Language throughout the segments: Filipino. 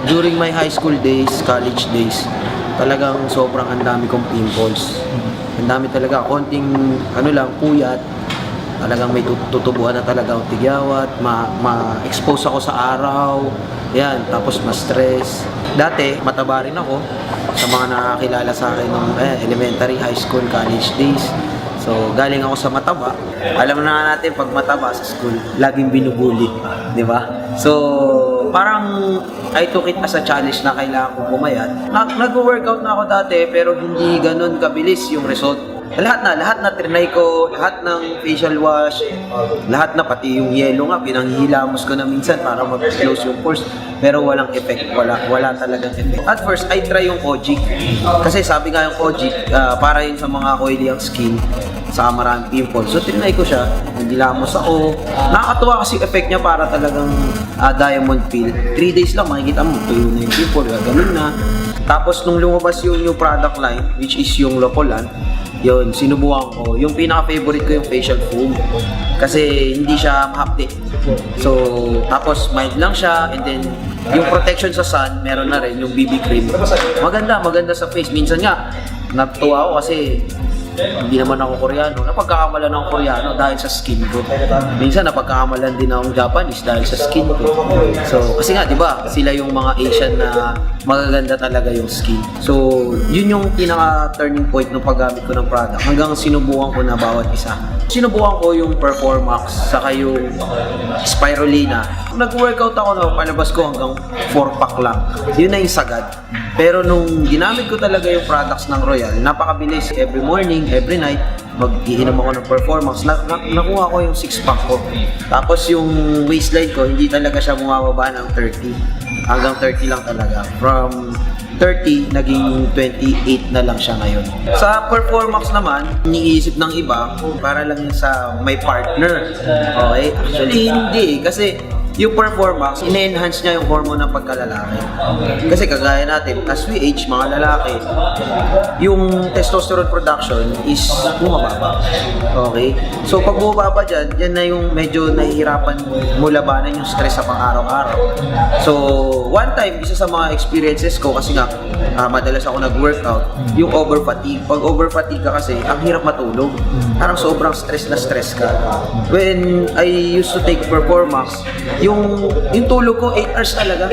During my high school days, college days, talagang sobrang ang dami kong pimples. Ang dami talaga, konting puyat. Talagang may tutubuan na talaga ang tigyawat, ma-expose ako sa araw, yan, tapos ma-stress. Dati, mataba rin ako sa mga nakakilala sa akin ng elementary, high school, college days. So, galing ako sa mataba. Alam na nga natin, pag mataba sa school, laging binubuli, di ba? So, parang I took it as a challenge na kailangan kong pumayat. Nag-workout na ako dati, pero hindi ganun kabilis yung result. Lahat na trinay ko, lahat ng facial wash, lahat na, pati yung yellow nga, pinanghihilamos ko na minsan para mag-close yung pores, pero walang effect, wala talagang effect. At first, I try yung Kojic, kasi sabi nga yung Kojic, para yun sa mga oily ang skin, sa maraming pimples. So, trinay ko siya, nagilamos ako. Nakakatuwa kasi effect niya para talagang diamond peel. 3 days lang, makikita mo, tuyo na yung pimple, ganun na. Tapos, nung lumabas yung new product line, which is yung Locolan, yun, sinubukan ko. Yung pinaka-favorite ko yung facial foam. Kasi hindi siya mahapdi. So, tapos mild lang siya. And then, yung protection sa sun, meron na rin yung BB cream. Maganda sa face. Minsan nga, natuwa ako kasi hindi naman ako Koreano. Napagkakamalan ako Koreano dahil sa skin ko. Minsan napagkakamalan din akong Japanese dahil sa skin ko. So, kasi nga, di ba, sila yung mga Asian na magaganda talaga yung skin. So, yun yung pinaka-turning point ng paggamit ko ng product. Hanggang sinubukan ko na bawat isa. Sinubukan ko yung Performax, saka yung Spirulina. Nag-workout ako na palabas ko hanggang 4-pack lang. Yun na yung sagad. Pero nung ginamit ko talaga yung products ng Royal, napakabilis. Every morning, every night, mag-iinom ako ng Performax. Nakuha ko yung 6-pack ko. Tapos yung waistline ko, hindi talaga siya bumababa ng 30. Hanggang 30 lang talaga. From 30, naging 28 na lang siya ngayon. Sa Performax naman, iniisip ng iba, para lang yun sa may partner. Okay? Actually, hindi. Kasi yung Performax, ine-enhance niya yung hormone ng pagkalalaki. Kasi kagaya natin, as we age, mga lalaki, yung testosterone production is bumababa. Okay? So pag bumababa dyan, yan na yung medyo nahihirapan mo labanan yung stress sa pang-araw-araw. So one time, isa sa mga experiences ko, kasi nga, madalas ako nag-workout, yung over-fatigue. Pag over-fatigue ka kasi, ang hirap matulog. Parang sobrang stress na stress ka. When I used to take Performax, yung tulog ko 8 hours talaga.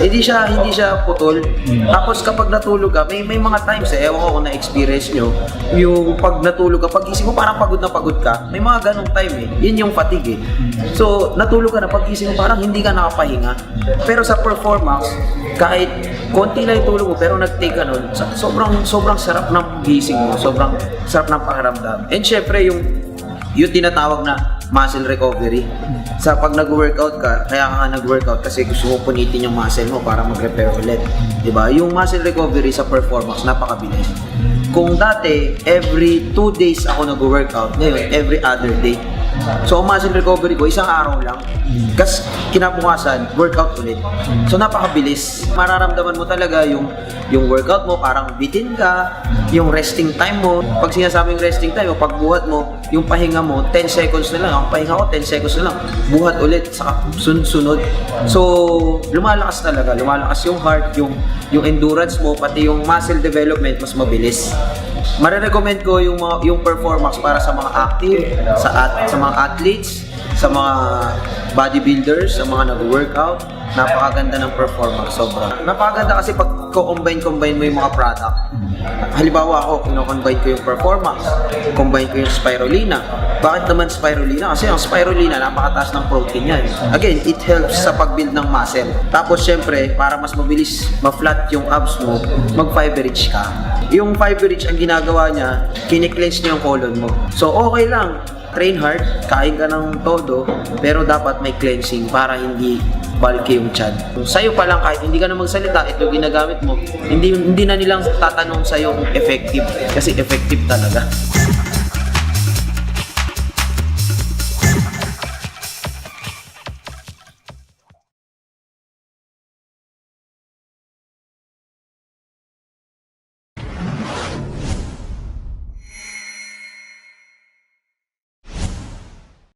Hindi siya putol. Tapos kapag natulog ka, may mga times ewan ko kung na-experience nyo, yung pag natulog ka, pag gising mo parang pagod na pagod ka. May mga ganong time Yun yung fatigue So, natulog ka na, pag gising mo parang hindi ka nakapahinga. Pero sa Performax, kahit konti lang yung tulog mo, pero nag-take ka nun, sobrang sarap ng gising mo, sobrang sarap ng pakiramdam. And syempre, yung tinatawag na muscle recovery. Sa pag nag-workout ka, kaya ka nag-workout kasi gusto mo punitin yung muscle mo para mag-repair ulit. Diba? Yung muscle recovery sa Performax, napakabilis. Kung dati, every 2 days ako nag-workout, ngayon, every other day. So, ang muscle recovery ko, isang araw lang. Kasi kinabukasan, workout ulit. So, napakabilis. Mararamdaman mo talaga yung workout mo, parang bitin ka, yung resting time mo. Pag sinasabing resting time mo, pagbuhat mo, yung pahinga mo, 10 seconds na lang. Ang pahinga ko, 10 seconds na lang. Buhat ulit, saka sunod. So, lumalakas talaga. Lumalakas yung heart, yung endurance mo, pati yung muscle development, mas mabilis. Marirecommend ko yung Performax para sa mga active, sa mga athletes, sa mga bodybuilders, sa mga nag-workout. Napakaganda ng Performax, sobra. Napakaganda kasi pag combine mo yung mga product. Halimbawa ako, kino-combine ko yung Performax, combine ko yung Spirulina. Bakit naman Spirulina? Kasi ang Spirulina, napakataas ng protein yan. Again, it helps sa pag-build ng muscle. Tapos syempre, para mas mabilis ma-flat yung abs mo, mag-fiber-rich ka. Yung fiber-rich, ang ginagawa niya, kine-cleanse niya yung colon mo. So okay lang, train hard, kain ka ng todo, pero dapat may cleansing para hindi bulky yung tiyan. Sa'yo pa lang, kahit hindi ka na magsalita, ito ginagamit mo, hindi na nilang tatanong sa'yo kung effective, kasi effective talaga.